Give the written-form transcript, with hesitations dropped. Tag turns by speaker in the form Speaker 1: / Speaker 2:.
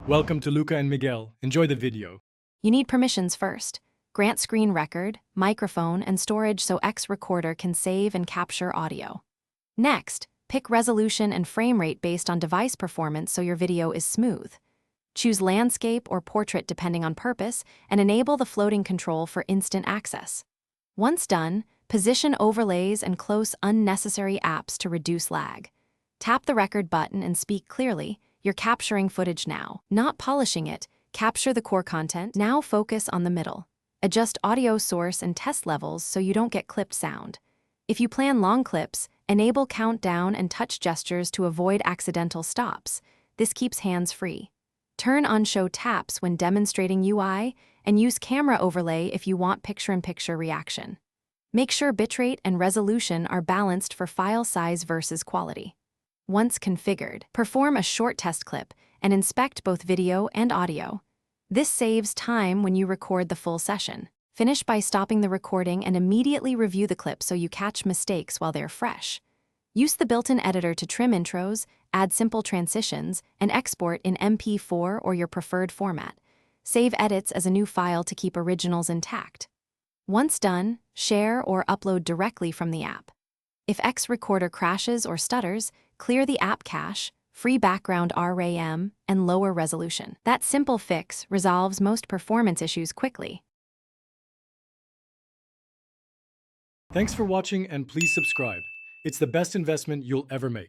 Speaker 1: Welcome to Luca and Miguel. Enjoy the video.
Speaker 2: You need permissions first. Grant screen record, microphone, and storage so Xrecorder can save and capture audio. Next, pick resolution and frame rate based on device performance so your video is smooth. Choose landscape or portrait depending on purpose, and enable the floating control for instant access. Once done, position overlays and close unnecessary apps to reduce lag. Tap the record button and speak clearly. You're capturing footage now, not polishing it. Capture the core content. Now focus on the middle. Adjust audio source and test levels so you don't get clipped sound. If you plan long clips, enable countdown and touch gestures to avoid accidental stops. This keeps hands free. Turn on show taps when demonstrating UI, and use camera overlay if you want picture-in-picture reaction. Make sure bitrate and resolution are balanced for file size versus quality. Once configured, perform a short test clip and inspect both video and audio. This saves time when you record the full session. Finish by stopping the recording and immediately review the clip so you catch mistakes while they're fresh. Use the built-in editor to trim intros, add simple transitions, and export in MP4 or your preferred format. Save edits as a new file to keep originals intact. Once done, share or upload directly from the app. If Xrecorder crashes or stutters, clear the app cache, free background RAM, and lower resolution. That simple fix resolves most performance issues quickly.
Speaker 1: Thanks for watching and please subscribe. It's the best investment you'll ever make.